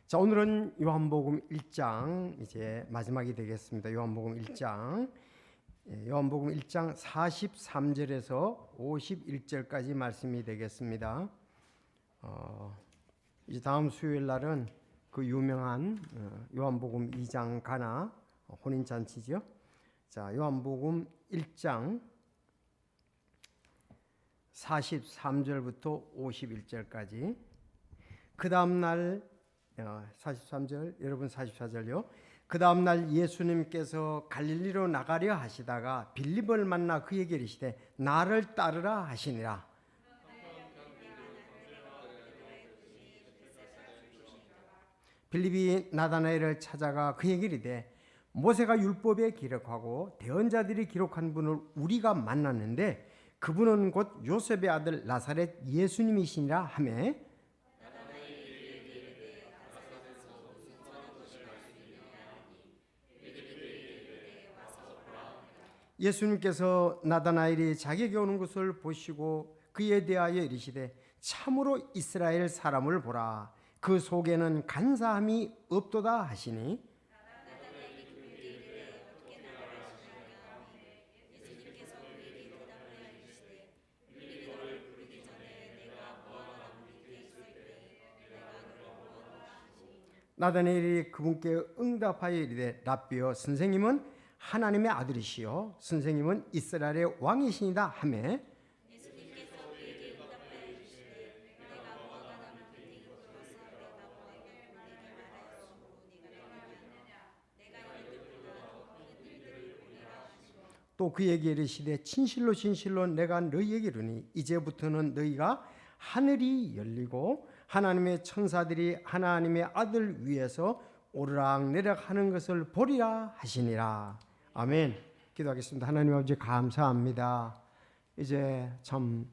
자, 오늘은 요한복음 1장 이제 마지막이 되겠습니다. 요한복음 1장. 요한복음 1장 43절에서 51절까지 말씀이 되겠습니다. 이제 다음 수요일 날은 그 유명한 요한복음 2장 가나 혼인 잔치죠. 자, 요한복음 1장 43절부터 51절까지. 그 다음 날 43절, 여러분 44절요. 그 다음 날 예수님께서 갈릴리로 나가려 하시다가 빌립을 만나 그에게 이르시되 나를 따르라 하시니라. 빌립이 나다나엘을 찾아가 그에게 이르되 모세가 율법에 기록하고 대언자들이 기록한 분을 우리가 만났는데 그분은 곧 요셉의 아들 나사렛 예수님이시니라 하며, 예수님께서 나다나엘이 자기에게 오는 것을 보시고 그에 대하여 이르시되 참으로 이스라엘 사람을 보라, 그 속에는 간사함이 없도다 하시니, 나다나엘이 그분께 응답하여 이르되 라삐여, 선생님은 하나님의 아들이시요 선생님은 이스라엘의 왕이시니다 하매, 또 그에게 이르시되 진실로 진실로 내가 너희에게 이르니 이제부터는 너희가 하늘이 열리고 하나님의 천사들이 하나님의 아들 위에서 오르락내리락 하는 것을 보리라 하시니라. 아멘. 기도하겠습니다. 하나님 아버지 감사합니다. 이제 참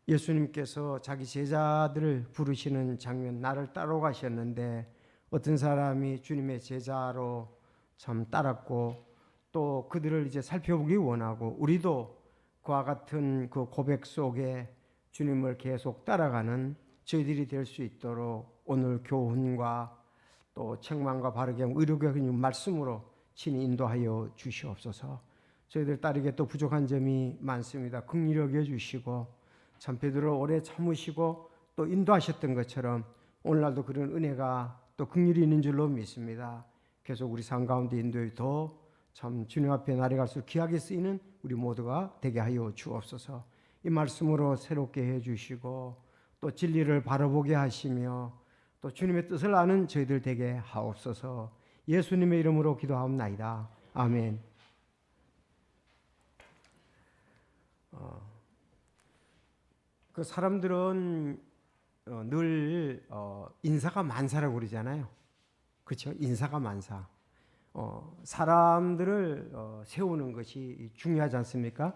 예수님께서 자기 제자들을 부르시는 장면, 나를 따라가셨는데 어떤 사람이 주님의 제자로 참 따랐고 또 그들을 이제 살펴보기 원하고 우리도 그와 같은 그 고백 속에 주님을 계속 따라가는 저희들이 될 수 있도록 오늘 교훈과 또 책망과 바르게 의롭게 하는 말씀으로 친히 인도하여 주시옵소서. 저희들 따르게 또 부족한 점이 많습니다. 긍휼히 여겨 주시고 참 베드로를 오래 참으시고 또 인도하셨던 것처럼 오늘날도 그런 은혜가 또 긍휼이 있는 줄로 믿습니다. 계속 우리 삶 가운데 인도해 더 참 주님 앞에 날이 갈수록 귀하게 쓰이는 우리 모두가 되게 하여 주옵소서. 이 말씀으로 새롭게 해 주시고 또 진리를 바라보게 하시며 또 주님의 뜻을 아는 저희들 되게 하옵소서. 예수님의 이름으로 기도하옵나이다. 아멘. 그 사람들은 늘 인사가 만사라고 그러잖아요. 그렇죠? 인사가 만사. 사람들을 세우는 것이 중요하지 않습니까?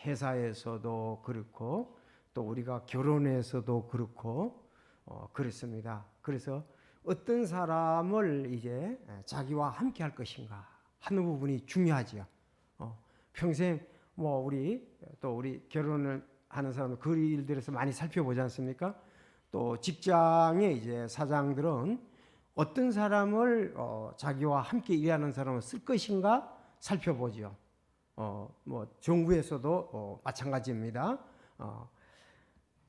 회사에서도 그렇고 또 우리가 결혼에서도 그렇고 그렇습니다. 그래서 어떤 사람을 이제 자기와 함께 할 것인가 하는 부분이 중요하지요. 평생 우리 결혼을 하는 사람들 그 일들에서 많이 살펴보지 않습니까? 또 직장의 이제 사장들은 어떤 사람을 자기와 함께 일하는 사람을 쓸 것인가 살펴보죠. 정부에서도 마찬가지입니다.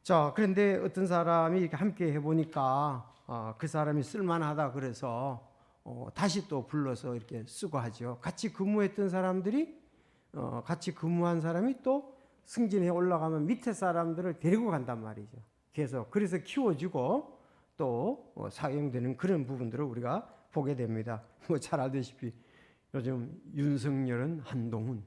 자, 그런데 어떤 사람이 이렇게 함께 해보니까 그 사람이 쓸만하다 그래서 다시 또 불러서 이렇게 쓰고 하죠. 같이 근무했던 사람들이 같이 근무한 사람이 또 승진해 올라가면 밑에 사람들을 데리고 간단 말이죠. 그래서 키워주고 또 사용되는 그런 부분들을 우리가 보게 됩니다. 잘 알다시피 요즘 윤석열은 한동훈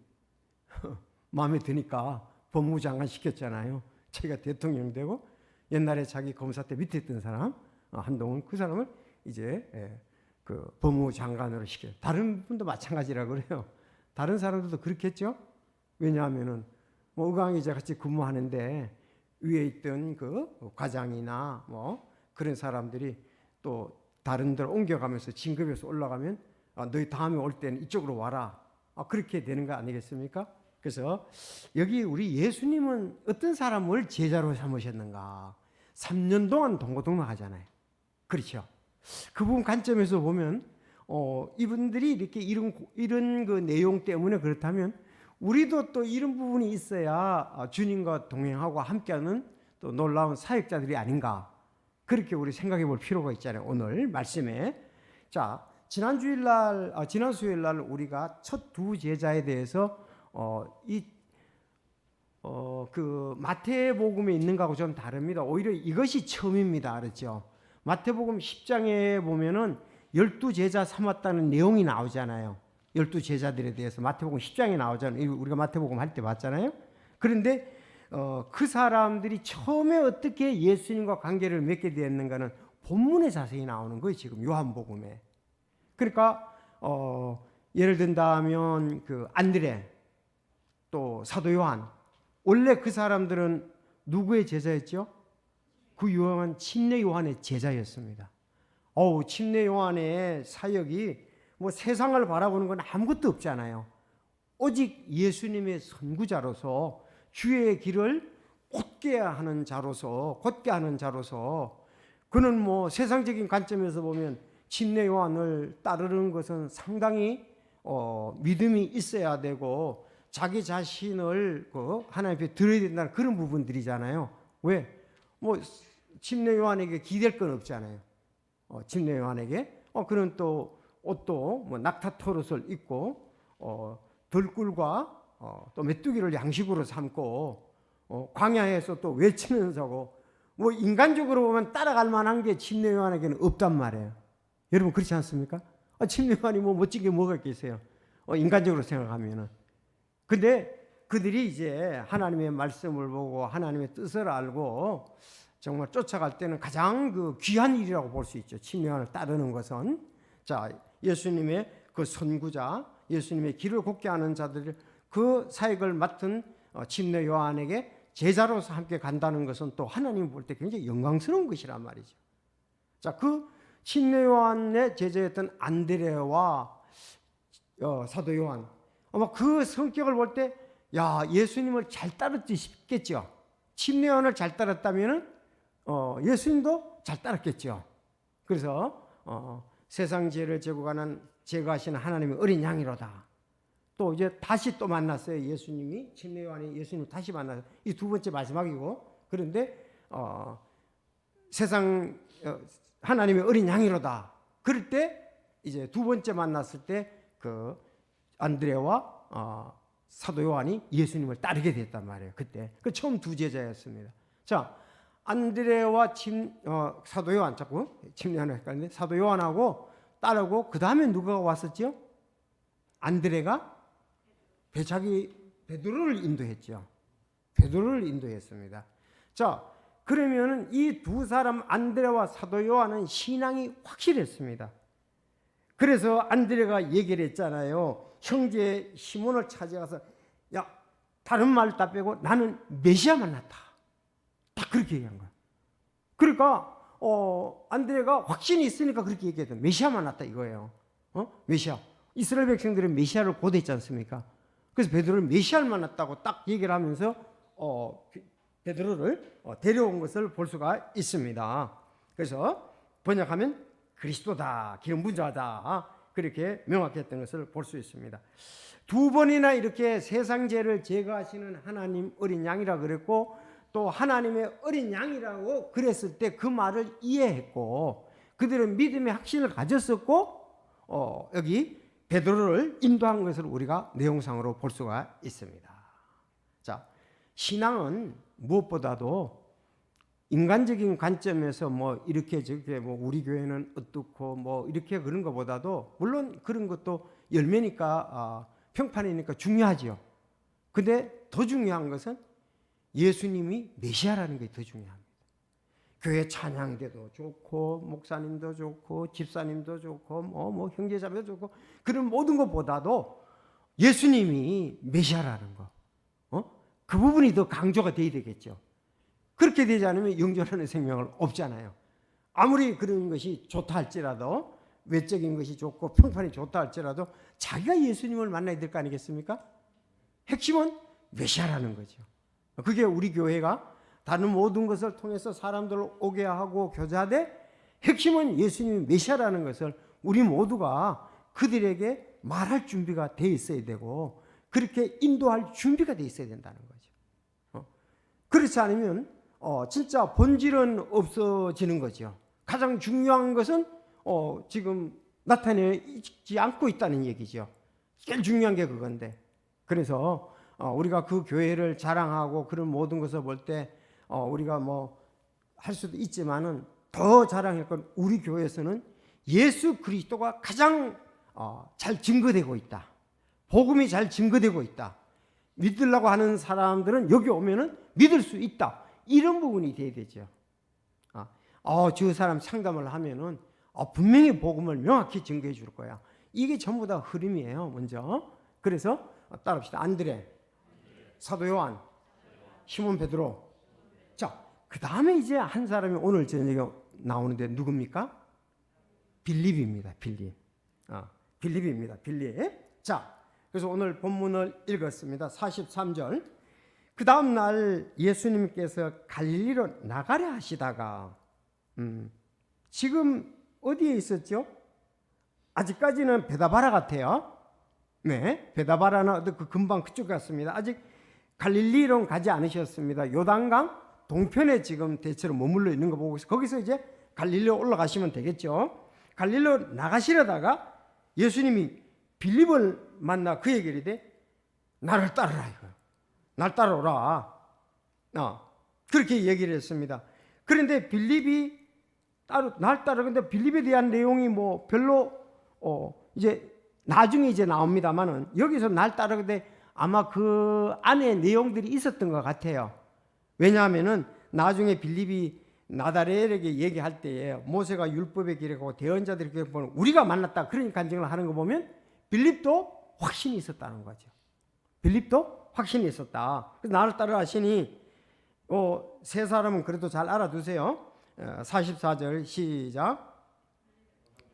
마음에 드니까 법무장관 시켰잖아요. 자기가 대통령 되고 옛날에 자기 검사 때 밑에 있던 사람 한동훈, 그 사람을 이제 그 법무장관으로 시켜요. 다른 분도 마찬가지라고 그래요. 다른 사람들도 그렇겠죠. 왜냐하면은 의광이자 같이 근무하는데 위에 있던 그 과장이나 그런 사람들이 또 다른 데로 옮겨가면서 진급해서 올라가면 너희 다음에 올 때는 이쪽으로 와라. 그렇게 되는 거 아니겠습니까? 그래서 여기 우리 예수님은 어떤 사람을 제자로 삼으셨는가? 3년 동안 동고동락하잖아요. 그렇죠? 그 부분 관점에서 보면 이분들이 이렇게 이런 그 내용 때문에 그렇다면 우리도 또 이런 부분이 있어야 주님과 동행하고 함께하는 또 놀라운 사역자들이 아닌가, 그렇게 우리 생각해 볼 필요가 있잖아요. 오늘 말씀에. 자, 지난 수요일 날 우리가 첫 두 제자에 대해서 그 마태복음에 있는 거하고 좀 다릅니다. 오히려 이것이 처음입니다. 알았죠? 마태복음 10장에 보면은 12제자 삼았다는 내용이 나오잖아요. 12제자들에 대해서 마태복음 10장에 나오잖아요. 우리가 마태복음 할 때 봤잖아요. 그런데 그 사람들이 처음에 어떻게 예수님과 관계를 맺게 되었는가는 본문에 자세히 나오는 거예요. 지금 요한복음에. 그러니까 예를 든다면 그 안드레, 또 사도 요한, 원래 그 사람들은 누구의 제자였죠? 그 유명한 침례 요한의 제자였습니다. 침례 요한의 사역이 뭐 세상을 바라보는 건 아무것도 없잖아요. 오직 예수님의 선구자로서 주의 길을 곧게 하는 자로서 그는 뭐 세상적인 관점에서 보면 침례 요한을 따르는 것은 상당히 믿음이 있어야 되고 자기 자신을 하나님 앞에 드려야 된다는 그런 부분들이잖아요. 왜? 뭐 침례 요한에게 기댈 건 없잖아요. 침례 요한에게 그는 또 옷도 뭐 낙타 털옷을 입고 들꿀과 또 메뚜기를 양식으로 삼고 광야에서 또 외치는 자고, 뭐 인간적으로 보면 따라갈 만한 게 침례 요한에게는 없단 말이에요. 여러분 그렇지 않습니까? 침례 요한이 뭐 멋진 게 뭐가 있겠어요? 인간적으로 생각하면은. 근데 그들이 이제 하나님의 말씀을 보고 하나님의 뜻을 알고 정말 쫓아갈 때는 가장 그 귀한 일이라고 볼 수 있죠. 침례 요한을 따르는 것은. 자, 예수님의 그 선구자, 예수님의 길을 걷게 하는 자들, 그 사역을 맡은 침례 요한에게 제자로서 함께 간다는 것은 또 하나님 볼 때 굉장히 영광스러운 것이란 말이죠. 자, 그 침례 요한의 제자였던 안드레와 사도 요한, 아마 그 성격을 볼 때 예수님을 잘 따랐지 싶겠죠. 침례 요한을 잘 따랐다면 예수님도 잘 따랐겠죠. 그래서 세상 죄를 제거하시는 하나님의 어린 양이로다. 또 이제 다시 또 만났어요. 예수님이, 침례 요한이 예수님을 다시 만나서, 이 두 번째 마지막이고, 그런데 세상 하나님의 어린 양이로다. 그럴 때 이제 두 번째 만났을 때 그 안드레와 사도 요한이 예수님을 따르게 됐단 말이에요. 그때 그 처음 두 제자였습니다. 자, 안드레와 사도 요한, 자꾸 침례 요한을 헷갈리는데, 사도 요한하고 따르고 그 다음에 누가 왔었죠? 안드레가 자기 베드로를 인도했죠. 베드로를 인도했습니다. 자, 그러면은 이 두 사람 안드레와 사도 요한은 신앙이 확실했습니다. 그래서 안드레가 얘기를 했잖아요. 형제 시몬을 찾아가서 다른 말 다 빼고 나는 메시아 만났다. 딱 그렇게 얘기한 거야. 그러니까 안드레가 확신이 있으니까 그렇게 얘기했다. 메시아 만났다 이거예요. 메시아. 이스라엘 백성들은 메시아를 고대했지 않습니까? 그래서 베드로를 메시아를 만났다고 딱 얘기를 하면서 베드로를 데려온 것을 볼 수가 있습니다. 그래서 번역하면 그리스도다, 기름 부은 자다, 그렇게 명확했던 것을 볼 수 있습니다. 두 번이나 이렇게 세상 죄를 제거하시는 하나님 어린 양이라 그랬고, 또 하나님의 어린 양이라고 그랬을 때 그 말을 이해했고 그들은 믿음의 확신을 가졌었고 여기 베드로를 인도한 것을 우리가 내용상으로 볼 수가 있습니다. 자, 신앙은 무엇보다도 인간적인 관점에서 뭐 이렇게 저렇게 뭐 우리 교회는 어떻고 뭐 이렇게 그런 것보다도, 물론 그런 것도 열매니까 평판이니까 중요하죠. 근데 더 중요한 것은 예수님이 메시아라는 게 더 중요합니다. 교회 찬양대도 좋고 목사님도 좋고 집사님도 좋고 뭐 형제자매도 좋고 그런 모든 것보다도 예수님이 메시아라는 거, 그 부분이 더 강조가 돼야 되겠죠. 그렇게 되지 않으면 영존하는 생명은 없잖아요. 아무리 그런 것이 좋다 할지라도, 외적인 것이 좋고 평판이 좋다 할지라도 자기가 예수님을 만나야 될 거 아니겠습니까? 핵심은 메시아라는 거죠. 그게 우리 교회가 다른 모든 것을 통해서 사람들을 오게 하고 교제하되 핵심은 예수님이 메시아라는 것을 우리 모두가 그들에게 말할 준비가 돼 있어야 되고 그렇게 인도할 준비가 돼 있어야 된다는 거죠. 그렇지 않으면 진짜 본질은 없어지는 거죠. 가장 중요한 것은 지금 나타내지 않고 있다는 얘기죠. 제일 중요한 게 그건데. 그래서 우리가 그 교회를 자랑하고 그런 모든 것을 볼 때 우리가 뭐 할 수도 있지만은 더 자랑할 건 우리 교회에서는 예수 그리스도가 가장 잘 증거되고 있다. 복음이 잘 증거되고 있다. 믿으려고 하는 사람들은 여기 오면은 믿을 수 있다. 이런 부분이 돼야 되죠. 저 사람 상담을 하면은 분명히 복음을 명확히 증거해 줄 거야. 이게 전부 다 흐름이에요. 먼저. 그래서 따라합시다. 안드레, 사도 요한, 시몬 베드로. 자, 그 다음에 이제 한 사람이 오늘 저녁에 나오는데 누굽니까? 빌립입니다. 빌립. 빌립입니다. 빌립. 자, 그래서 오늘 본문을 읽었습니다. 43절. 그 다음 날 예수님께서 갈릴리로 나가려 하시다가 지금 어디에 있었죠? 아직까지는 베다바라 같아요. 네, 베다바라는 그 금방 그쪽 같습니다. 아직 갈릴리로 가지 않으셨습니다. 요단강 동편에 지금 대체로 머물러 있는 거 보고 있어요. 거기서 이제 갈릴리로 올라가시면 되겠죠. 갈릴리로 나가시려다가 예수님이 빌립을 만나 그에게 이르되 나를 따르라 이거예요. 날 따라오라. 그렇게 얘기를 했습니다. 그런데 빌립이 날 따르는데 빌립에 대한 내용이 뭐 별로 이제 나중에 이제 나옵니다만은 여기서 날 따르는데 아마 그 안에 내용들이 있었던 것 같아요. 왜냐하면은 나중에 빌립이 나다레에게 얘기할 때에 모세가 율법에 기록하고 대언자들에게 보면 우리가 만났다 그런 간증을 하는 거 보면 빌립도 확신이 있었다는 거죠. 빌립도 확신이 있었다. 그래서 나를 따르라 하시니 세 사람은 그래도 잘 알아두세요. 44절 시작.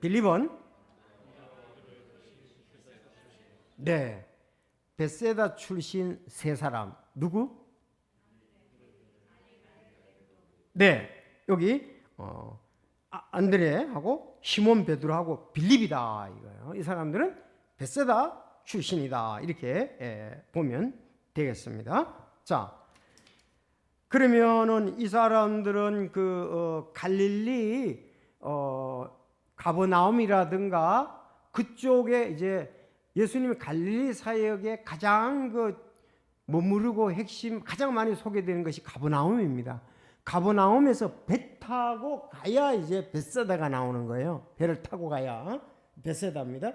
빌립은 네, 벳세다 출신 세 사람. 누구? 네, 여기 안드레하고 시몬 베드로하고 빌립이다 이거예요. 이 사람들은 벳세다 출신이다 이렇게 보면 되겠습니다. 자, 그러면은 이 사람들은 그 갈릴리 가버나움이라든가 그쪽에 이제 예수님이 갈릴리 사역에 가장 머무르고 핵심 가장 많이 소개되는 것이 가버나움입니다. 가버나움에서 배 타고 가야 이제 벳세다가 나오는 거예요. 배를 타고 가야 벳세다입니다.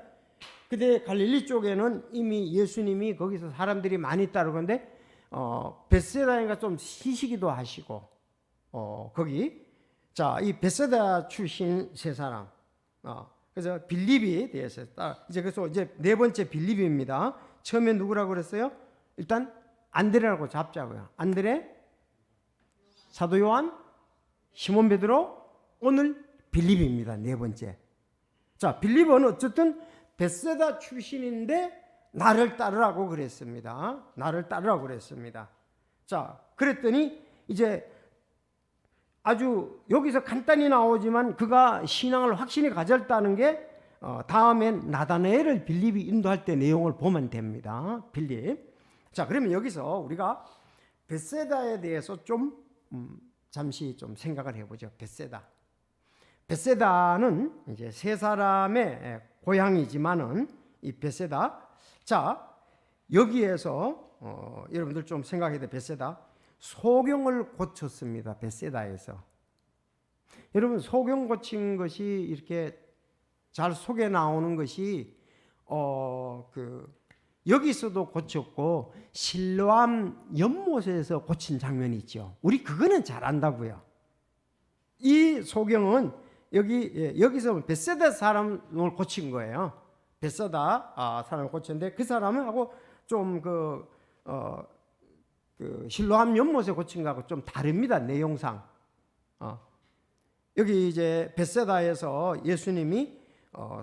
근데 갈릴리 쪽에는 이미 예수님이 거기서 사람들이 많이 따르건데 벳세다인가 좀 쉬시기도 하시고 거기 자, 이 벳세다 출신 세 사람. 그래서 빌립이 대해서 이제 그래서 이제 네 번째 빌립입니다. 처음에 누구라고 그랬어요? 일단 안드레라고 잡자고요. 안드레, 사도 요한, 시몬 베드로, 오늘 빌립입니다. 네 번째. 자, 빌립은 어쨌든 벳세다 출신인데 나를 따르라고 그랬습니다. 나를 따르라고 그랬습니다. 자, 그랬더니 이제 아주 여기서 간단히 나오지만 그가 신앙을 확신히 가졌다는 게 다음엔 나다나엘을 빌립이 인도할 때 내용을 보면 됩니다. 빌립. 자, 그러면 여기서 우리가 벳세다에 대해서 좀 잠시 좀 생각을 해보죠. 벳세다. 벳세다는 이제 세 사람의 고향이지만은 이 벳세다. 자, 여기에서 여러분들 좀 생각해야 돼. 벳세다. 소경을 고쳤습니다. 벳세다에서. 여러분 소경 고친 것이 이렇게 잘 속에 나오는 것이 여기서도 고쳤고 실로암 연못에서 고친 장면이 있죠. 우리 그거는 잘 안다고요. 이 소경은 여기서 벳세다 사람을 고친 거예요. 벳세다 사람을 고쳤는데 그 사람하고 좀 실로암 연못에 고친 거하고 좀 다릅니다. 내용상. 여기 이제 벳세다에서 예수님이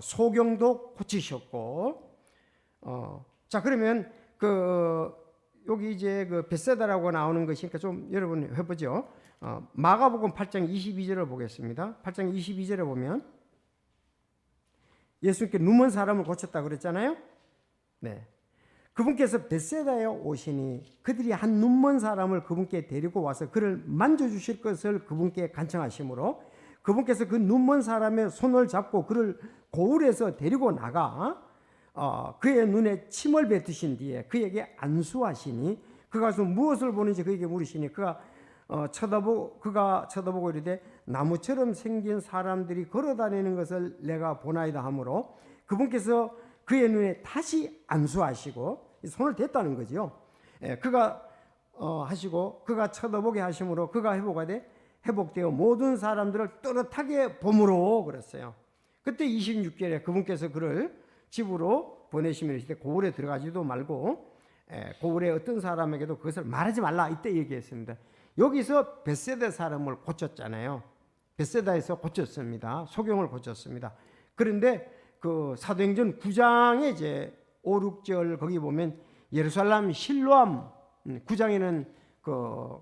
소경도 고치셨고, 자 그러면 여기 이제 그 벳세다라고 나오는 것이니까 좀 여러분 해보죠. 마가복음 8장 22절을 보겠습니다. 8장 22절에 보면 예수님께 눈먼 사람을 고쳤다 그랬잖아요. 네. 그분께서 벳세다에 오시니 그들이 한 눈먼 사람을 그분께 데리고 와서 그를 만져주실 것을 그분께 간청하시므로 그분께서 그 눈먼 사람의 손을 잡고 그를 고을에서 데리고 나가 그의 눈에 침을 뱉으신 뒤에 그에게 안수하시니 그가 무엇을 보는지 그에게 물으시니 그가 쳐다보고 이르되 나무처럼 생긴 사람들이 걸어다니는 것을 내가 보나이다 하므로 그분께서 그의 눈에 다시 안수하시고 손을 댔다는 거죠. 그가 하시고 그가 쳐다보게 하심으로 그가 회복되어 모든 사람들을 또렷하게 보므로 그랬어요. 그때 26절에 그분께서 그를 집으로 보내시며 이때 고을에 들어가지도 말고 고을에 어떤 사람에게도 그것을 말하지 말라 이때 얘기했습니다. 여기서 벳세다 사람을 고쳤잖아요. 벳세다에서 고쳤습니다. 소경을 고쳤습니다. 그런데 그 사도행전 9장에 이제 5, 6절 거기 보면 예루살렘 실로암 9장에는 그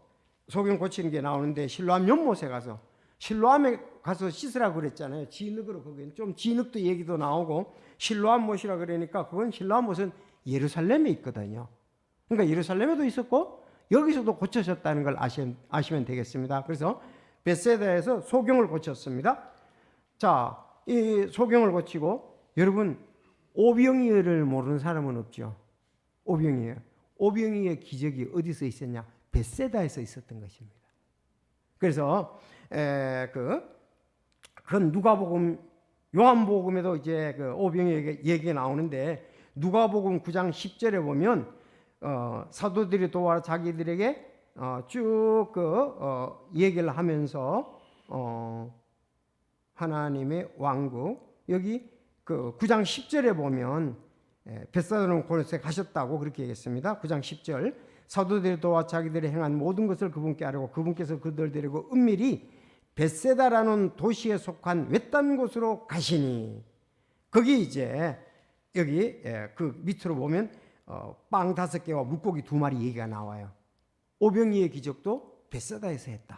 소경 고치는 게 나오는데 실로암 연못에 가서 실로암에 가서 씻으라고 그랬잖아요. 진흙으로 거기는 좀 진흙도 얘기도 나오고 실로암 못이라 그러니까 그건 실로암 못은 예루살렘에 있거든요. 그러니까 예루살렘에도 있었고 여기서도 고쳐졌다는 걸 아시면 되겠습니다. 그래서 벳세다에서 소경을 고쳤습니다. 자, 이 소경을 고치고 여러분 오병이어를 모르는 사람은 없죠. 오병이어 기적이 어디서 있었냐? 벳세다에서 있었던 것입니다. 그래서 그건 누가복음, 요한복음에도 이제 그 오병이어 얘기가 나오는데 누가복음 9장 10절에 보면 사도들이 도와 자기들에게 쭉 얘기를 하면서 하나님의 왕국 여기 그 9장 10절에 보면 벳사다는 곳에 가셨다고 그렇게 얘기했습니다. 9장 10절 사도들이 도와 자기들이 행한 모든 것을 그분께 아뢰고 그분께서 그들 데리고 은밀히 벳세다라는 도시에 속한 외딴 곳으로 가시니 거기 이제 여기 그 밑으로 보면 빵 5개와 물고기 2마리 얘기가 나와요. 오병이의 기적도 벳세다에서 했다.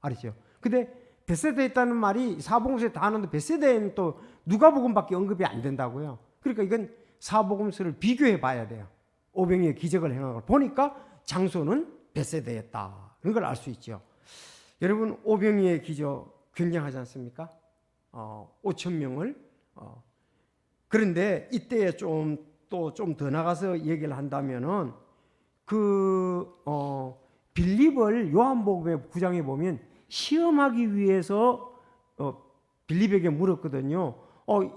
알았죠? 근데 벳세다에 있다는 말이 사복음서에 다 하는데 벳세다에는 또 누가복음밖에 언급이 안 된다고요. 그러니까 이건 사복음서를 비교해 봐야 돼요. 오병이의 기적을 행한 걸 보니까 장소는 벳세다였다. 그런 걸 알 수 있죠. 여러분 오병이의 기적 굉장하지 않습니까? 5천 명을 그런데 이때에 좀 더 나가서 얘기를 한다면은 빌립을 요한복음의 9장에 보면 시험하기 위해서 빌립에게 물었거든요.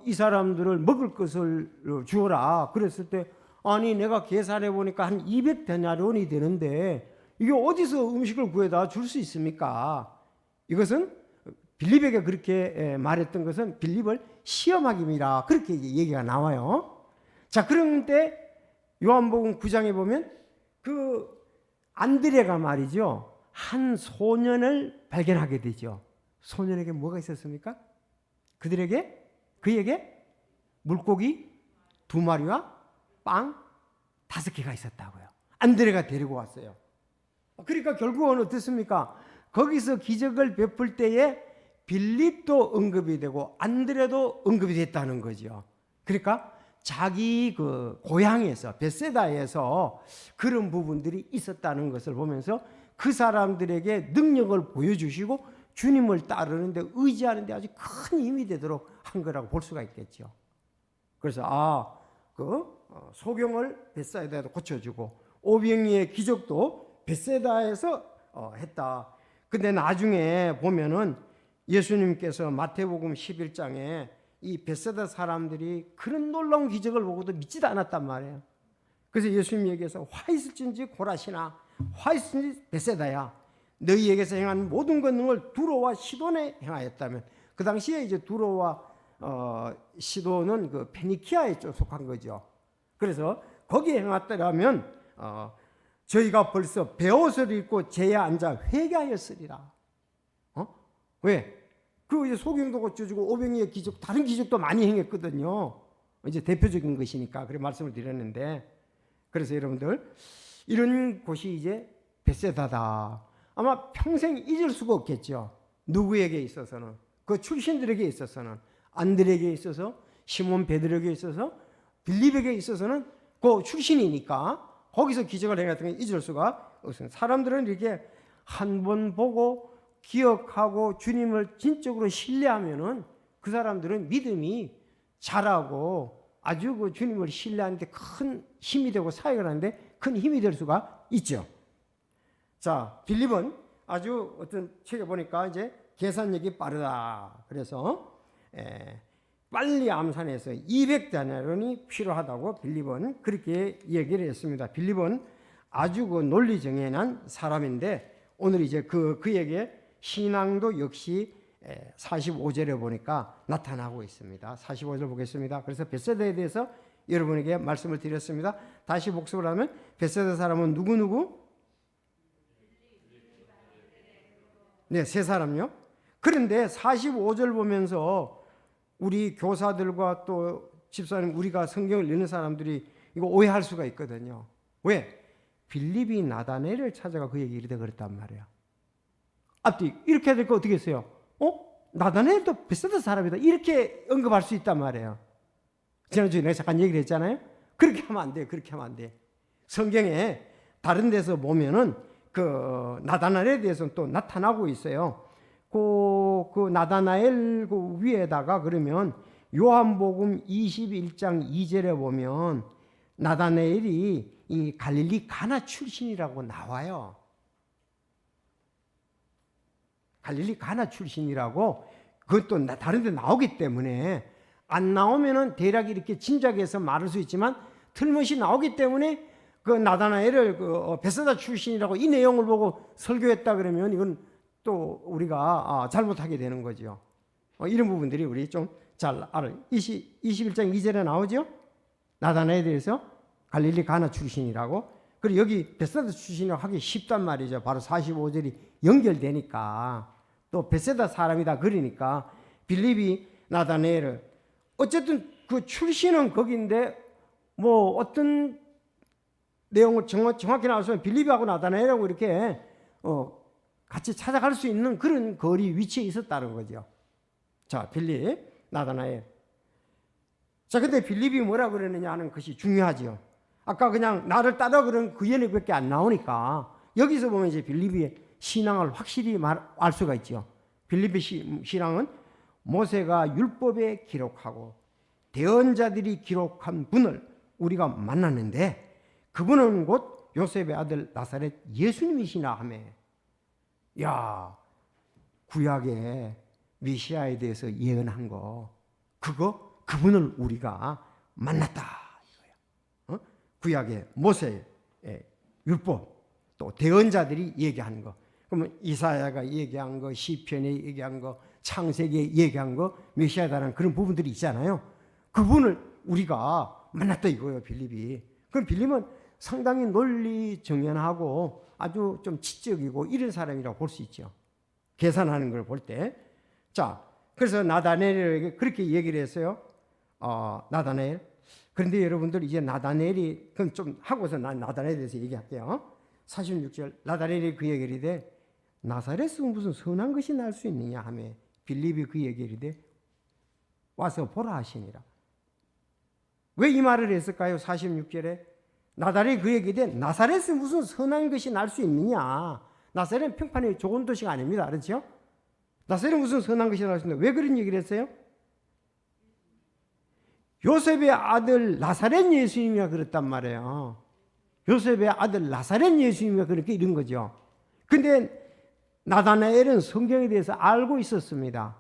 이 사람들을 먹을 것을 주어라. 그랬을 때 아니 내가 계산해 보니까 한 200데나리온이 되는데 이게 어디서 음식을 구해다 줄 수 있습니까? 이것은 빌립에게 그렇게 말했던 것은 빌립을 시험하기입니다. 그렇게 얘기가 나와요. 자, 그런데 요한복음 9장에 보면 그 안드레가 말이죠. 한 소년을 발견하게 되죠. 소년에게 뭐가 있었습니까? 그에게 물고기 2마리와 빵 5개가 있었다고요. 안드레가 데리고 왔어요. 그러니까 결국은 어떻습니까? 거기서 기적을 베풀 때에 빌립도 언급이 되고 안드레도 언급이 됐다는 거죠. 그러니까 자기 그 고향에서 벳세다에서 그런 부분들이 있었다는 것을 보면서 그 사람들에게 능력을 보여주시고 주님을 따르는데 의지하는데 아주 큰 힘이 되도록 한 거라고 볼 수가 있겠죠. 그래서 소경을 벳사이다에도 고쳐주고 오병이의 기적도 벳세다에서 했다. 근데 나중에 보면은 예수님께서 마태복음 11장에 이 벳세다 사람들이 그런 놀라운 기적을 보고도 믿지도 않았단 말이에요. 그래서 예수님이 얘기해서 화 있을진지 고라시나 화 있을진지 벳세다야. 너희에게서 행한 모든 권능을 두로와 시돈에 행하였다면 그 당시에 이제 두로와 시돈은 그 페니키아에 속한 거죠. 그래서 거기에 행했더라면 저희가 벌써 베옷을 입고 제에 앉아 회개하였으리라. 왜? 그 이제 소경도 고쳐주고 오병이의 기적, 다른 기적도 많이 행했거든요. 이제 대표적인 것이니까 그래 말씀을 드렸는데, 그래서 여러분들 이런 곳이 이제 벳세다다. 아마 평생 잊을 수가 없겠죠. 누구에게 있어서는, 그 출신들에게 있어서는, 안드레에게 있어서, 시몬 베드로에게 있어서, 빌립에게 있어서는 그 출신이니까 거기서 기적을 행했던 걸 잊을 수가 없습니다. 사람들은 이렇게 한 번 보고 기억하고 주님을 진적으로 신뢰하면은 그 사람들은 믿음이 자라고 아주 그 주님을 신뢰하는데 큰 힘이 되고 사역을 하는데 큰 힘이 될 수가 있죠. 자, 빌립은 아주 어떤 책에 보니까 이제 계산력이 빠르다. 그래서 빨리 암산해서 200데나리온이 필요하다고 빌립은 그렇게 얘기를 했습니다. 빌립은 아주 그 논리정연한 사람인데 오늘 이제 그에게 신앙도 역시 45절에 보니까 나타나고 있습니다. 45절 보겠습니다. 그래서 벳세다에 대해서 여러분에게 말씀을 드렸습니다. 다시 복습을 하면 벳세다 사람은 누구누구? 네, 세 사람요. 그런데 45절 보면서 우리 교사들과 또 집사님, 우리가 성경을 읽는 사람들이 이거 오해할 수가 있거든요. 왜? 빌립이 나다나엘을 찾아가 그에게 이르되 그랬단 말이에요. 앞뒤 이렇게 해야 될 거 어떻게 했어요? 나다나엘도 벳세다 사람이다 이렇게 언급할 수 있단 말이에요. 지난주에 내가 잠깐 얘기를 했잖아요. 그렇게 하면 안 돼요. 그렇게 하면 안 돼. 성경에 다른 데서 보면은 그 나다나엘에 대해서는 또 나타나고 있어요. 그 나다나엘 그 위에다가 그러면 요한복음 21장 2절에 보면 나다나엘이 이 갈릴리 가나 출신이라고 나와요. 갈릴리 가나 출신이라고 그것도 다른 데 나오기 때문에 안 나오면은 대략 이렇게 짐작해서 말할 수 있지만 틀림없이 나오기 때문에 그 나다나엘을 그 벳세다 출신이라고 이 내용을 보고 설교했다 그러면 이건 또 우리가 잘못하게 되는 거죠. 이런 부분들이 우리 좀 잘 알아요. 21장 2절에 나오죠. 나다나엘에 대해서 갈릴리 가나 출신이라고. 그리고 여기 벳세다 출신이라고 하기 쉽단 말이죠. 바로 45절이 연결되니까 또 벳세다 사람이다 그러니까 빌립이 나다나엘을 어쨌든 그 출신은 거기인데 뭐 어떤 내용을 정확히 나와서 빌립하고 나다나엘하고 이렇게 같이 찾아갈 수 있는 그런 거리 위치에 있었다는 거죠. 자, 빌립, 나다나엘. 자, 근데 빌립이 뭐라 그러느냐 하는 것이 중요하죠. 아까 그냥 나를 따라 그런 그 얘기밖에 안 나오니까 여기서 보면 이제 빌립의 신앙을 확실히 알 수가 있죠. 빌립의 신앙은 모세가 율법에 기록하고 대언자들이 기록한 분을 우리가 만났는데 그분은 곧 요셉의 아들 나사렛 예수님이시나 하며 야 구약의 메시아에 대해서 예언한 거 그분을 우리가 만났다 이거예요. 구약의 모세의 율법 또 대언자들이 얘기하는 거 그러면 이사야가 얘기한 거 시편에 얘기한 거 창세기에 얘기한 거 메시아다라는 그런 부분들이 있잖아요. 그분을 우리가 만났다 이거예요. 빌립이. 그럼 빌립은 상당히 논리 정연하고 아주 좀 지적이고 이런 사람이라고 볼 수 있죠. 계산하는 걸 볼 때. 자, 그래서 나다나엘에게 그렇게 얘기를 했어요. 나다나엘. 그런데 여러분들 이제 나다나엘이 그럼 좀 하고서 나다나엘에 대해서 얘기할게요. 46절 나다나엘이 그 얘기를 이르되 나사렛에서 무슨 선한 것이 날 수 있느냐 하며 빌립이 그 얘기를 이르되 와서 보라 하시니라. 왜 이 말을 했을까요? 46절에 나다나엘이 그 얘기를 이르되 나사렛에서 무슨 선한 것이 날 수 있느냐. 나사렛은 평판의 좋은 도시가 아닙니다. 그렇죠? 나사렛은 무슨 선한 것이 날 수 있느냐. 왜 그런 얘기를 했어요? 요셉의 아들 나사렛 예수님이가 그랬단 말이에요. 요셉의 아들 나사렛 예수님이가 그렇게 이런 거죠. 근데 나다나엘은 성경에 대해서 알고 있었습니다.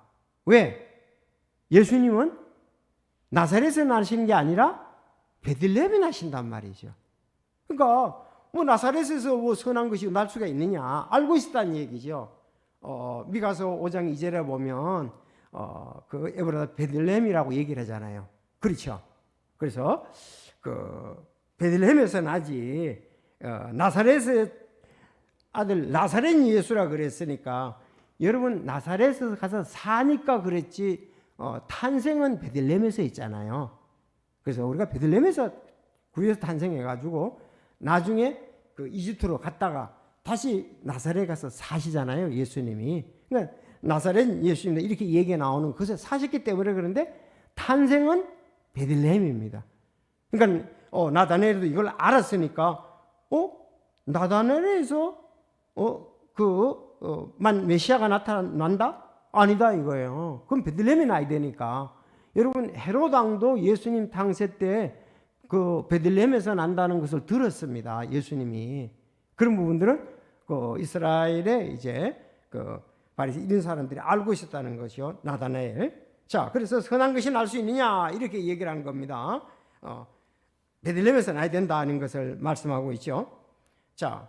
왜? 예수님은 나사렛에서 나시는 게 아니라 베들레헴에 나신단 말이죠. 그러니까 뭐 나사렛에서 뭐 선한 것이 날 수가 있느냐 알고 있었다는 얘기죠. 미가서 5장 2절에 보면 그 에브라다 베들레헴이라고 얘기를 하잖아요. 그렇죠. 그래서 그 베들레헴에서 나지 나사렛의 아들 나사렛 예수라 그랬으니까 여러분 나사렛에서 가서 사니까 그랬지 탄생은 베들레헴에서 있잖아요. 그래서 우리가 베들레헴에서 구에서 탄생해가지고 나중에 그 이집트로 갔다가 다시 나사렛에 가서 사시잖아요, 예수님이. 그러니까 나사렛 예수님 이렇게 얘기가 나오는 것을 사셨기 때문에 그런데 탄생은 베들레헴입니다. 그러니까 나다나엘도 이걸 알았으니까 나다나엘에서 만 메시아가 나타난다? 아니다 이거예요. 그럼 베들레헴에 나야 되니까. 여러분 헤롯 왕도 예수님 당세 때 그 베들레헴에서 난다는 것을 들었습니다. 예수님이. 그런 부분들은 그 이스라엘의 이제 그 바리새 이런 사람들이 알고 있었다는 것이요. 나다나엘. 자, 그래서 선한 것이 날 수 있느냐 이렇게 얘기를 한 겁니다. 베들레헴에서 나야 된다는 것을 말씀하고 있죠. 자,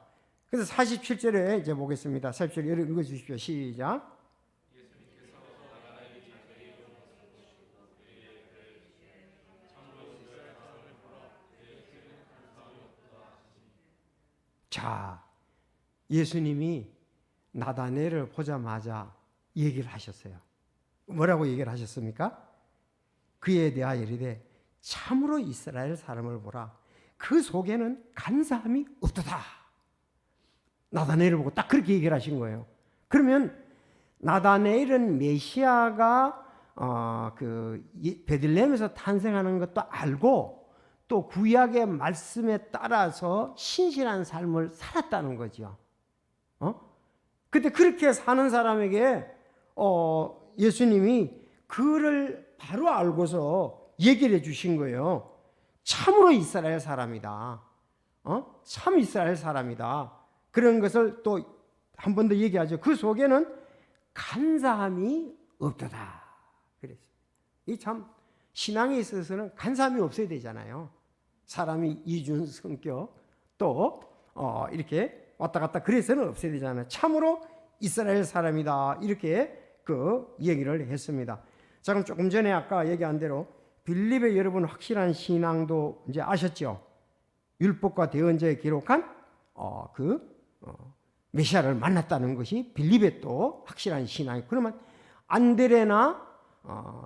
그래서 47절에 이제 보겠습니다. 47절 읽어 주십시오. 시작. 자, 예수님이 나다나엘을 보자마자 얘기를 하셨어요. 뭐라고 얘기를 하셨습니까? 그에 대하여 이르되 참으로 이스라엘 사람을 보라. 그 속에는 간사함이 없도다. 나다나엘을 보고 딱 그렇게 얘기를 하신 거예요. 그러면 나다나엘은 메시아가 베들레헴에서 탄생하는 것도 알고 또 구약의 말씀에 따라서 신실한 삶을 살았다는 거죠. 근데 그렇게 사는 사람에게 예수님이 그를 바로 알고서 얘기를 해 주신 거예요. 참으로 이스라엘 사람이다. 참 이스라엘 사람이다. 그런 것을 또 한 번 더 얘기하죠. 그 속에는 간사함이 없도다. 그랬어요. 이 참 신앙에 있어서는 간사함이 없어야 되잖아요. 사람이 이중 성격 또 이렇게 왔다 갔다 그래서는 없어야 되잖아요. 참으로 이스라엘 사람이다. 이렇게 그 얘기를 했습니다. 자, 그럼 조금 전에 아까 얘기한 대로 빌립의 여러분 확실한 신앙도 이제 아셨죠? 율법과 대언자에 기록한 메시아를 만났다는 것이 빌립의 또 확실한 신앙이. 그러면 안드레나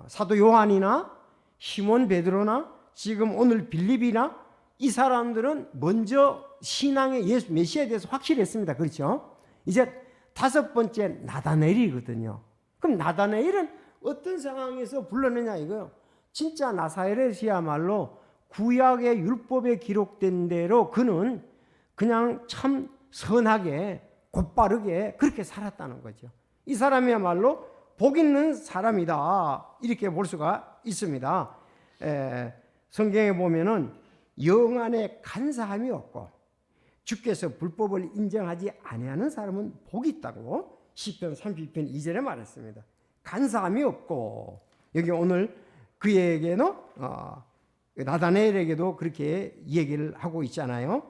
사도 요한이나 시몬 베드로나 지금 오늘 빌립이나 이 사람들은 먼저 신앙의 예수 메시아에 대해서 확실했습니다. 그렇죠? 이제 다섯 번째 나다나엘이거든요. 그럼 나다나엘은 어떤 상황에서 불렀느냐 이거요. 진짜 나사렛이야말로 구약의 율법에 기록된 대로 그는 그냥 참 선하게 곧바르게 그렇게 살았다는 거죠. 이 사람이야말로 복 있는 사람이다. 이렇게 볼 수가 있습니다. 성경에 보면은 영 안에 간사함이 없고 주께서 불법을 인정하지 아니하는 사람은 복이 있다고 시편 32편 2절에 말했습니다. 간사함이 없고 여기 오늘 그에게는 나다나엘에게도 그렇게 얘기를 하고 있잖아요.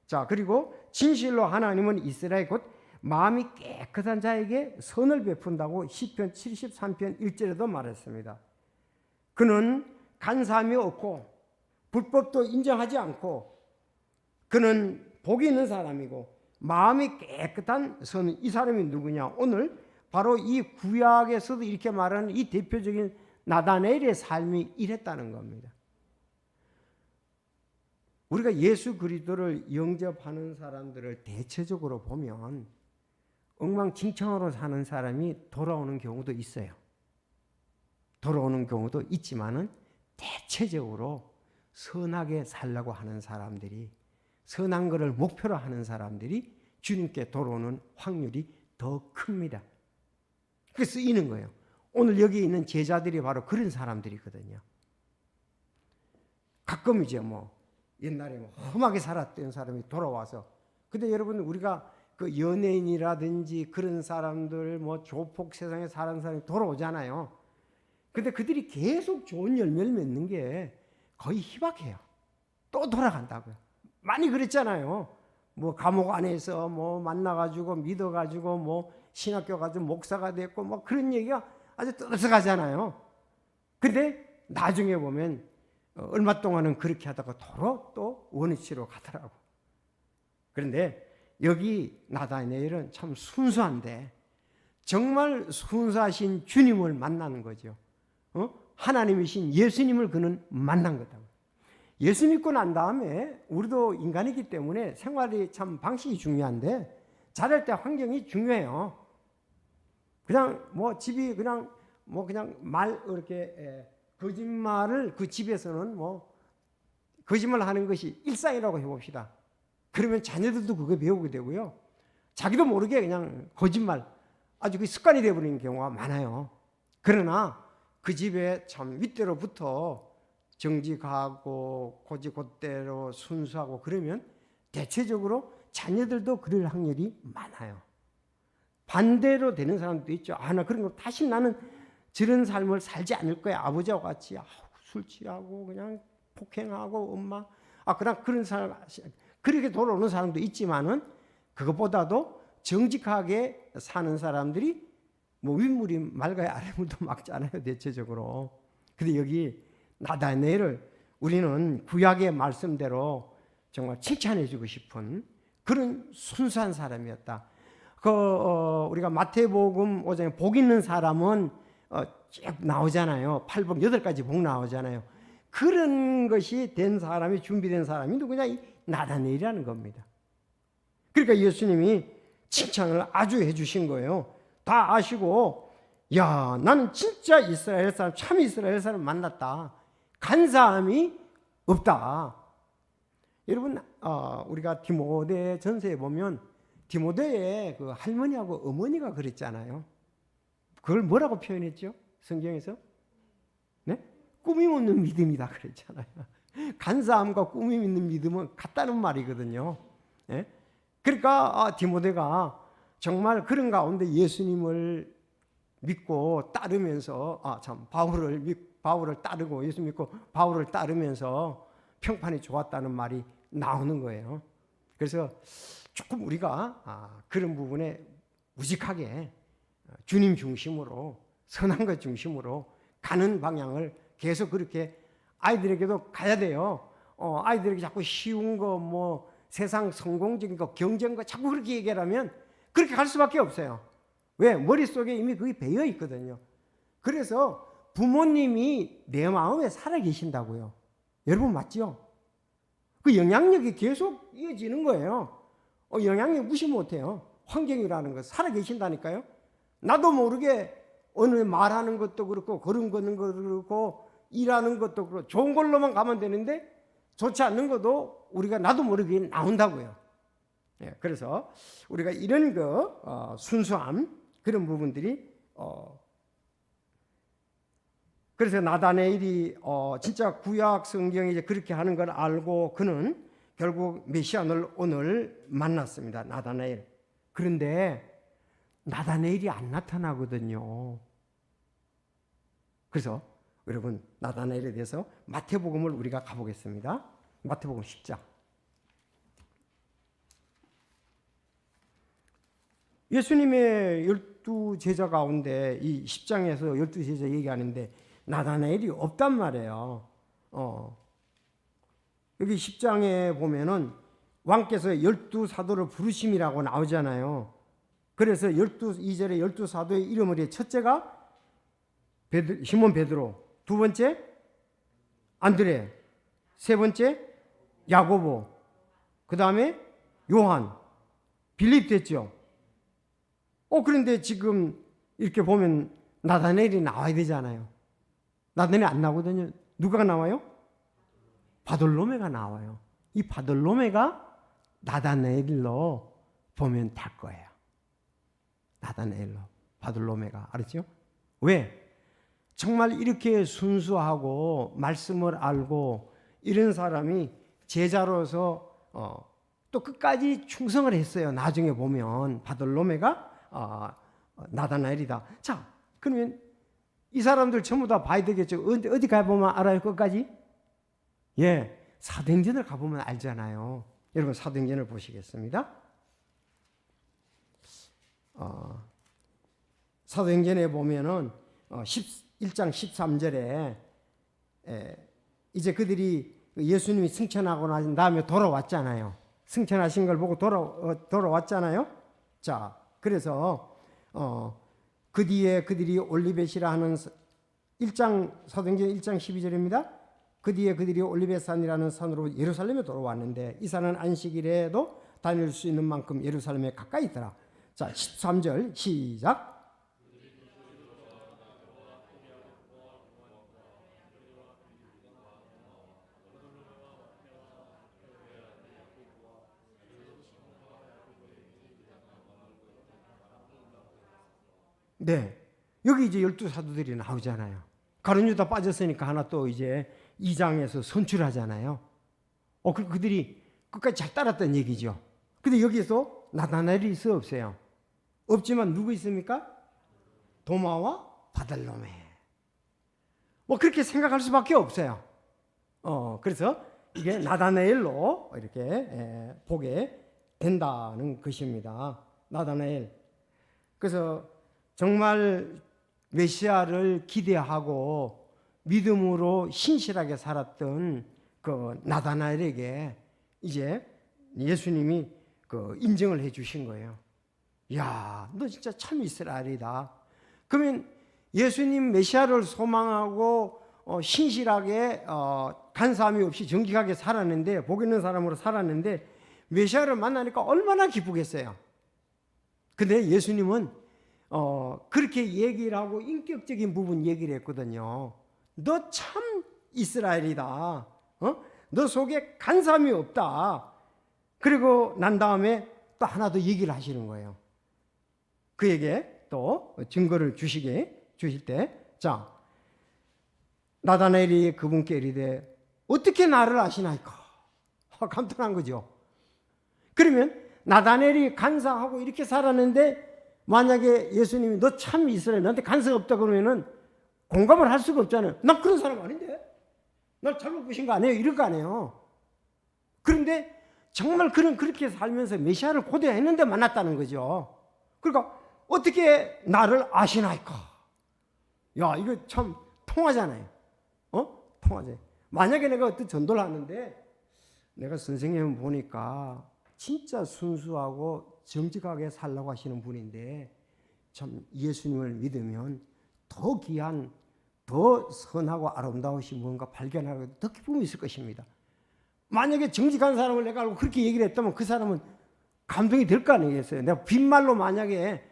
자, 그리고 진실로 하나님은 이스라엘 곧 마음이 깨끗한 자에게 선을 베푼다고 시편 73편 1절에도 말했습니다. 그는 간사함이 없고 불법도 인정하지 않고 그는 복이 있는 사람이고 마음이 깨끗한 선. 이 사람이 누구냐? 오늘 바로 이 구약에서도 이렇게 말하는 이 대표적인 나다나엘의 삶이 이랬다는 겁니다. 우리가 예수 그리스도를 영접하는 사람들을 대체적으로 보면 엉망진창으로 사는 사람이 돌아오는 경우도 있어요. 돌아오는 경우도 있지만은 대체적으로 선하게 살려고 하는 사람들이, 선한 것을 목표로 하는 사람들이 주님께 돌아오는 확률이 더 큽니다. 그래서 쓰이는 거예요. 오늘 여기 있는 제자들이 바로 그런 사람들이거든요. 가끔 이제 옛날에 험하게 살았던 사람이 돌아와서, 근데 여러분 우리가 그 연예인이라든지 그런 사람들 조폭 세상에 사는 사람이 돌아오잖아요. 근데 그들이 계속 좋은 열매를 맺는 게 거의 희박해요. 또 돌아간다고요. 많이 그랬잖아요. 감옥 안에서 만나가지고 믿어가지고 신학교 가서 목사가 됐고 그런 얘기가 아주 떠들썩하잖아요. 근데 나중에 보면 얼마 동안은 그렇게 하다가 도로 또 원위치로 가더라고. 그런데 여기 나다나엘은 참 순수한데 정말 순수하신 주님을 만나는 거죠. 하나님이신 예수님을 그는 만난 거다. 예수 믿고 난 다음에 우리도 인간이기 때문에 생활이 참 방식이 중요한데 자랄 때 환경이 중요해요. 그냥 뭐 집이 그냥 뭐 그냥 말 이렇게 거짓말을 그 집에서는 뭐 거짓말 하는 것이 일상이라고 해봅시다. 그러면 자녀들도 그거 배우게 되고요. 자기도 모르게 그냥 거짓말 아주 그 습관이 되어버리는 경우가 많아요. 그러나 그 집에 참 윗대로부터 정직하고 곧대로 순수하고 그러면 대체적으로 자녀들도 그럴 확률이 많아요. 반대로 되는 사람도 있죠. 나 그런 거 다시 나는 저런 삶을 살지 않을 거야. 아버지와 같이 술 취하고 그냥 폭행하고 엄마 그냥 그런 사람 그렇게 돌아오는 사람도 있지만은 그것보다도 정직하게 사는 사람들이 뭐 윗물이 맑아야 아랫물도 맑잖아요. 대체적으로. 근데 여기 나다나엘을 우리는 구약의 말씀대로 정말 칭찬해주고 싶은 그런 순수한 사람이었다. 우리가 마태복음 5장에 복 있는 사람은 쭉 나오잖아요. 8복 8가지 복 나오잖아요. 그런 것이 된 사람이 준비된 사람이 누구냐? 이 나다나엘이라는 겁니다. 그러니까 예수님이 칭찬을 아주 해주신 거예요. 다 아시고 야 나는 진짜 이스라엘 사람 참 이스라엘 사람 만났다. 간사함이 없다. 여러분 우리가 디모데 전서에 보면 디모데의 그 할머니하고 어머니가 그랬잖아요. 그걸 뭐라고 표현했죠? 성경에서? 네? 꾸밈 없는 믿음이다 그랬잖아요. 간사함과 꾸밈 있는 믿음은 같다는 말이거든요. 네? 그러니까 디모데가 정말 그런 가운데 예수님을 믿고 따르면서 참 바울을 따르고 예수 믿고 바울을 따르면서 평판이 좋았다는 말이 나오는 거예요. 그래서 조금 우리가 그런 부분에 우직하게 주님 중심으로 선한 것 중심으로 가는 방향을 계속 그렇게 아이들에게도 가야 돼요. 아이들에게 자꾸 쉬운 거 뭐 세상 성공적인 거 경쟁 거 자꾸 그렇게 얘기하면 그렇게 갈 수밖에 없어요. 왜? 머릿속에 이미 그게 배어 있거든요. 그래서 부모님이 내 마음에 살아 계신다고요. 여러분 맞죠? 그 영향력이 계속 이어지는 거예요. 영향력 무시 못해요. 환경이라는 거 살아 계신다니까요. 나도 모르게 어느 말하는 것도 그렇고 걸음 걷는 것도 그렇고 일하는 것도 그렇고 좋은 걸로만 가면 되는데 좋지 않는 것도 우리가 나도 모르게 나온다고요. 그래서 우리가 이런 순수함 그런 부분들이 그래서 나다나엘이 진짜 구약 성경이 이제 그렇게 하는 걸 알고 그는 결국 메시아를 오늘 만났습니다. 나다나엘. 그런데 나다나엘이 안 나타나거든요. 그래서 여러분 나다나엘에 대해서 마태복음을 우리가 가보겠습니다. 마태복음 10장. 예수님의 12제자 가운데 이 10장에서 12제자 얘기하는데 나다나엘이 없단 말이에요. 여기 10장에 보면은 왕께서 12사도를 부르심이라고 나오잖아요. 그래서 2절에 12사도의 이름을 첫째가 시몬 베드로, 두 번째 안드레, 세 번째 야고보, 그 다음에 요한, 빌립 됐죠. 그런데 지금 이렇게 보면 나다나엘이 나와야 되잖아요. 나다나엘이 안 나오거든요. 누가 나와요? 바돌로메가 나와요. 이 바돌로메가 나다나엘로 보면 될 거예요. 나다나엘로 바돌로메가 알았죠? 왜? 정말 이렇게 순수하고 말씀을 알고 이런 사람이 제자로서 또 끝까지 충성을 했어요. 나중에 보면 바돌로메가 나다나엘이다. 자, 그러면 이 사람들 전부 다 봐야 되겠죠. 어디 가보면 알아요? 끝까지? 사도행전을 가보면 알잖아요. 여러분 사도행전을 보시겠습니다. 사도행전에 보면은 1장 13절에 이제 그들이 예수님이 승천하고 난 다음에 돌아왔잖아요. 승천하신 걸 보고 돌아왔잖아요. 자, 그래서 그 뒤에 그들이 올리벳이라 하는 사도행전 1장 12절입니다. 그 뒤에 그들이 올리브산이라는 산으로 예루살렘에 돌아왔는데 이 산은 안식일에도 다닐 수 있는 만큼 예루살렘에 가까이 있더라. 자, 13절 시작. 네, 여기 이제 12사도들이 나오잖아요. 가룟 유다 빠졌으니까 하나 또 이제 2장에서 선출하잖아요. 그들이 끝까지 잘 따랐다는 얘기죠. 근데 여기서 나다나엘이 있어 없어요? 없지만 누구 있습니까? 도마와 바달로메. 그렇게 생각할 수밖에 없어요. 그래서 이게 나다나엘로 이렇게 보게 된다는 것입니다. 나다나엘. 그래서 정말 메시아를 기대하고 믿음으로 신실하게 살았던 그 나다나엘에게 이제 예수님이 그 인정을 해 주신 거예요. 야, 너 진짜 참 이스라엘이다. 그러면 예수님 메시아를 소망하고 신실하게 간사함이 없이 정직하게 살았는데, 복 있는 사람으로 살았는데 메시아를 만나니까 얼마나 기쁘겠어요. 근데 예수님은 그렇게 얘기를 하고 인격적인 부분 얘기를 했거든요. 너 참 이스라엘이다. 너 속에 간사함이 없다. 그리고 난 다음에 또 하나 더 얘기를 하시는 거예요. 그에게 또 증거를 주실 때, 자, 나다나엘이 그분께 이르되 어떻게 나를 아시나이까? 감탄한 거죠. 그러면 나다나엘이 간사하고 이렇게 살았는데 만약에 예수님이 너 참 이스라엘, 너한테 간사가 없다 그러면은 공감을 할 수가 없잖아요. 난 그런 사람 아닌데? 날 잘못 보신 거 아니에요? 이럴 거 아니에요. 그런데 정말 그렇게 살면서 메시아를 고대했는데 만났다는 거죠. 그러니까 어떻게 나를 아시나이까? 야, 이거 참 통하잖아요. 통하죠. 만약에 내가 어떤 전도를 하는데 내가 선생님을 보니까 진짜 순수하고 정직하게 살라고 하시는 분인데 참 예수님을 믿으면 더 귀한, 더 선하고 아름다우신 뭔가 발견하고 더 기쁨이 있을 것입니다. 만약에 정직한 사람을 내가 알고 그렇게 얘기를 했다면 그 사람은 감동이 될 거 아니겠어요? 내가 빈말로 만약에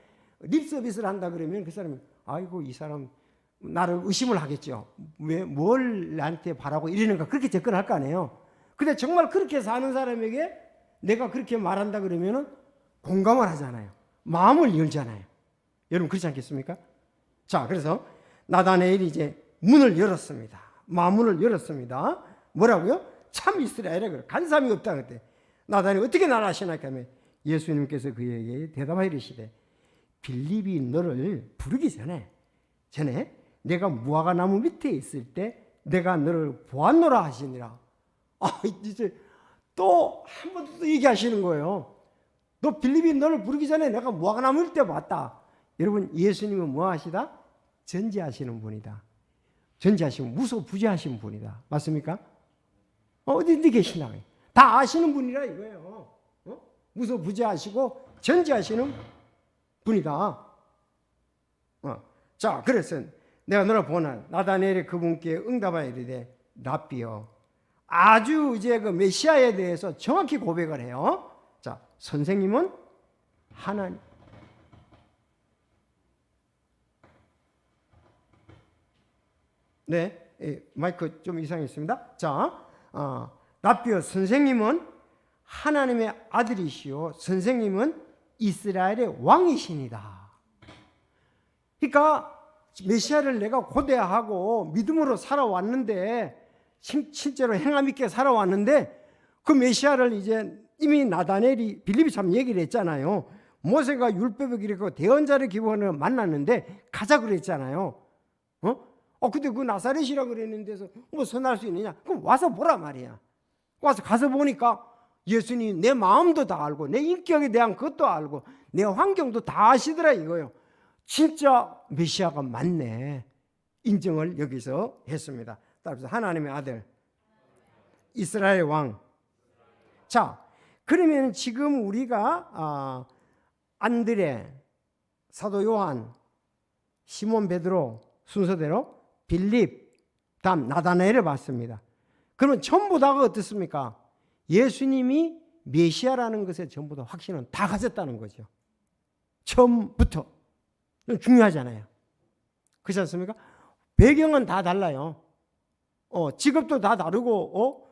립 서비스를 한다 그러면 그 사람이 아이고 이 사람 나를 의심을 하겠죠. 왜 뭘 나한테 바라고 이러는가 그렇게 접근할 거 아니에요. 근데 정말 그렇게 사는 사람에게 내가 그렇게 말한다 그러면은 공감을 하잖아요. 마음을 열잖아요. 여러분 그렇지 않겠습니까? 자, 그래서 나다나엘이 이제 문을 열었습니다. 마음문을 열었습니다. 뭐라고요? 참 이스라엘에 그래. 간사함이 없다 그때. 나다나엘이 어떻게 나를 아시나이까 하면 예수님께서 그에게 대답하여 이르시되 빌립이 너를 부르기 전에 내가 무화과 나무 밑에 있을 때 내가 너를 보았노라 하시니라. 이제 또 한 번 더 얘기하시는 거예요. 너 빌립이 너를 부르기 전에 내가 무화과 나무 밑에 봤다. 여러분 예수님은 뭐 하시다? 전지하시는 분이다. 전지하시면 무소부지하신 분이다. 맞습니까? 어디 계시나? 다 아시는 분이라 이거예요. 무소부지하시고 전지하시는 분이다. 자, 그래서 내가 너를 보나 나다나엘이 그분께 응답하여 이르되 랍비여. 아주 이제 그 메시아에 대해서 정확히 고백을 해요. 자, 선생님은 하나님. 네, 마이크 좀 이상했습니다. 자, 랍비여, 선생님은 하나님의 아들이시오. 선생님은 이스라엘의 왕이시니다. 그러니까 메시아를 내가 고대하고 믿음으로 살아왔는데, 실제로 행함 있게 살아왔는데, 그 메시아를 이제 이미 나다나엘이 빌립이 참 얘기를 했잖아요. 모세가 율법을 기록하고 대언자를 기부하는 걸 만났는데 가자 그랬잖아요. 근데 그 나사렛이라 그랬는데서 뭐 선할 수 있느냐? 그럼 와서 보라 말이야. 가서 보니까 예수님 내 마음도 다 알고 내 인격에 대한 것도 알고 내 환경도 다 아시더라 이거요. 진짜 메시아가 맞네. 인정을 여기서 했습니다. 따라서 하나님의 아들, 이스라엘 왕. 자, 그러면 지금 우리가 안드레, 사도 요한, 시몬 베드로 순서대로 빌립, 다음 나다나엘을 봤습니다. 그러면 전부 다가 어떻습니까? 예수님이 메시아라는 것에 전부 다 확신은 다 가졌다는 거죠. 처음부터. 중요하잖아요. 그렇지 않습니까? 배경은 다 달라요. 직업도 다 다르고,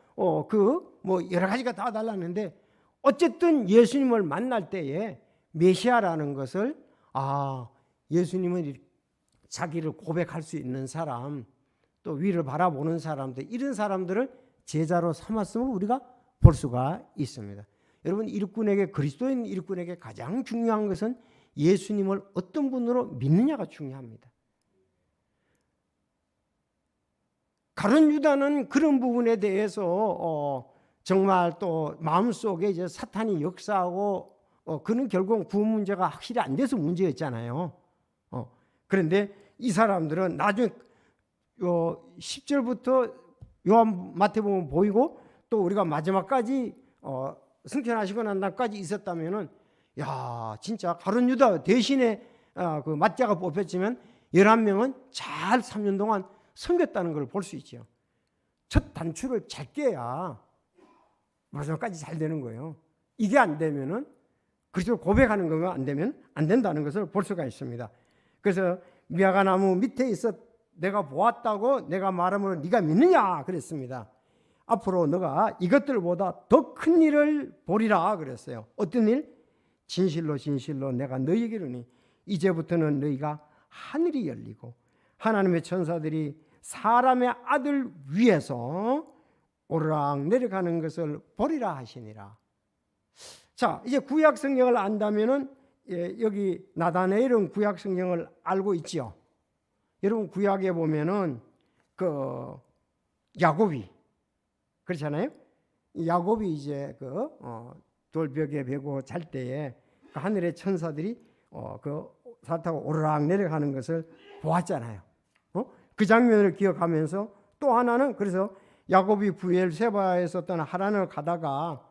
여러 가지가 다 달랐는데, 어쨌든 예수님을 만날 때에 메시아라는 것을, 예수님은 자기를 고백할 수 있는 사람, 또 위를 바라보는 사람들, 이런 사람들을 제자로 삼았음을 우리가 볼 수가 있습니다. 여러분, 일꾼에게, 그리스도인 일꾼에게 가장 중요한 것은 예수님을 어떤 분으로 믿느냐가 중요합니다. 가룟 유다는 그런 부분에 대해서 정말 또 마음속에 이제 사탄이 역사하고 그는 결국 구원 문제가 확실히 안 돼서 문제였잖아요. 그런데 이 사람들은 나중에 10절부터 요한 마태복음 보이고 또 우리가 마지막까지 승천하시고 난 날까지 있었다면은 진짜 가룟 유다 대신에 그 맏자가 뽑혔지만 11명은 잘 3년 동안 섬겼다는 걸 볼 수 있죠. 첫 단추를 잘 깨야 마지막까지 잘 되는 거예요. 이게 안 되면은 그리스도를 고백하는 거가 안 되면 안 된다는 것을 볼 수가 있습니다. 그래서 미아가 나무 밑에 있어 내가 보았다고 내가 말하면 네가 믿느냐 그랬습니다. 앞으로 너가 이것들보다 더 큰 일을 보리라 그랬어요. 어떤 일? 진실로 진실로 내가 너희에게 이르니 이제부터는 너희가 하늘이 열리고 하나님의 천사들이 사람의 아들 위에서 오르락 내려가는 것을 보리라 하시니라. 자, 이제 구약 성경을 안다면은 여기 나다나엘은 구약 성경을 알고 있지요. 여러분 구약에 보면은 그 야곱이 그렇잖아요. 야곱이 이제 돌벽에 베고 잘 때에 그 하늘의 천사들이 살 타고 오르락 내려가는 것을 보았잖아요. 그 장면을 기억하면서 또 하나는 그래서 야곱이 부엘세바에서 어떤 하란을 가다가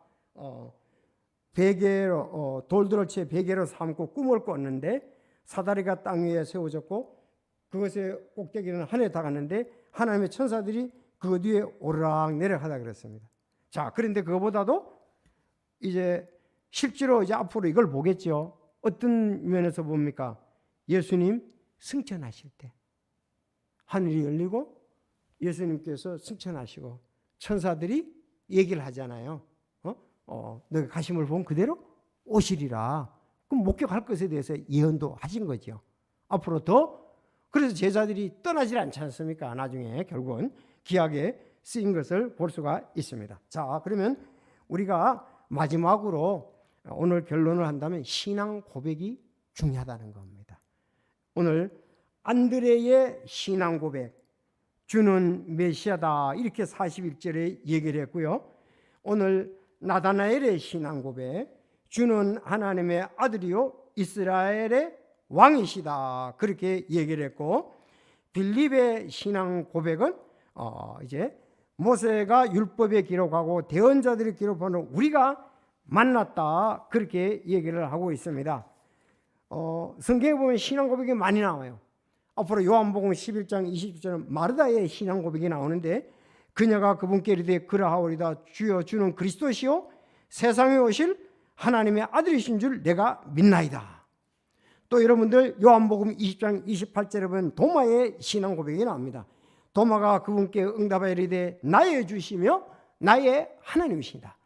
베개로 돌들을 채 베개로 삼고 꿈을 꿨는데 사다리가 땅 위에 세워졌고 그것의 꼭대기는 하늘에 닿았는데 하나님의 천사들이 그 뒤에 오르락 내려가다 그랬습니다. 자, 그런데 그거보다도 이제 실제로 이제 앞으로 이걸 보겠죠. 어떤 면에서 봅니까? 예수님 승천하실 때 하늘이 열리고 예수님께서 승천하시고 천사들이 얘기를 하잖아요. 너가 가심을 본 그대로 오시리라. 그럼 목격할 것에 대해서 예언도 하신 거죠. 앞으로 더 그래서 제자들이 떠나질 않지 않습니까? 나중에 결국은 기약에 쓰인 것을 볼 수가 있습니다. 자, 그러면 우리가 마지막으로 오늘 결론을 한다면 신앙 고백이 중요하다는 겁니다. 오늘 안드레의 신앙 고백, 주는 메시아다 이렇게 41절에 얘기를 했고요. 오늘 나다나엘의 신앙 고백, 주는 하나님의 아들이요 이스라엘의 왕이시다 그렇게 얘기를 했고, 빌립의 신앙 고백은 이제 모세가 율법에 기록하고 대언자들이 기록하는 우리가 만났다 그렇게 얘기를 하고 있습니다. 성경에 보면 신앙 고백이 많이 나와요. 앞으로 요한복음 11장 20절은 마르다의 신앙 고백이 나오는데 그녀가 그분께 이르되 그러하오리다 주여 주는 그리스도시요 세상에 오실 하나님의 아들이신 줄 내가 믿나이다. 또 여러분들 요한복음 20장 28절에 보면 도마의 신앙 고백이 나옵니다. 도마가 그분께 응답하여 이르되 나의 주시며 나의 하나님이시다.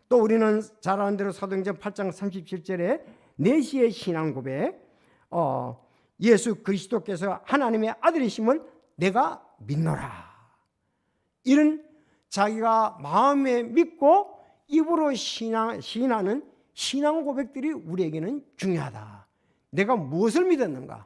또 우리는 잘 아는 대로 사도행전 8장 37절에 내시의 신앙 고백, 예수 그리스도께서 하나님의 아들이심을 내가 믿노라. 이런 자기가 마음에 믿고 입으로 시인하는 신앙 고백들이 우리에게는 중요하다. 내가 무엇을 믿었는가?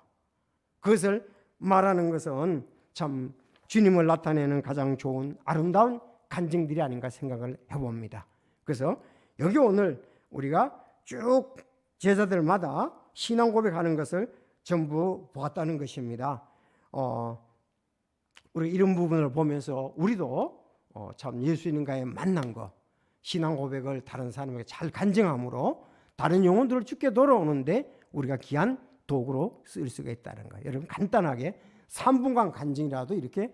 그것을 말하는 것은 참 주님을 나타내는 가장 좋은 아름다운 간증들이 아닌가 생각을 해봅니다. 그래서 여기 오늘 우리가 쭉 제자들마다 신앙 고백하는 것을 전부 보았다는 것입니다. 우리 이런 부분을 보면서 우리도 참 예수님과의 만난 거, 신앙 고백을 다른 사람에게 잘 간증함으로 다른 영혼들을 죽게 돌아오는데 우리가 귀한 도구로 쓸 수가 있다는 거예요. 여러분 간단하게 3분간 간증이라도 이렇게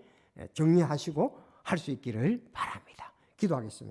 정리하시고 할 수 있기를 바랍니다. 기도하겠습니다.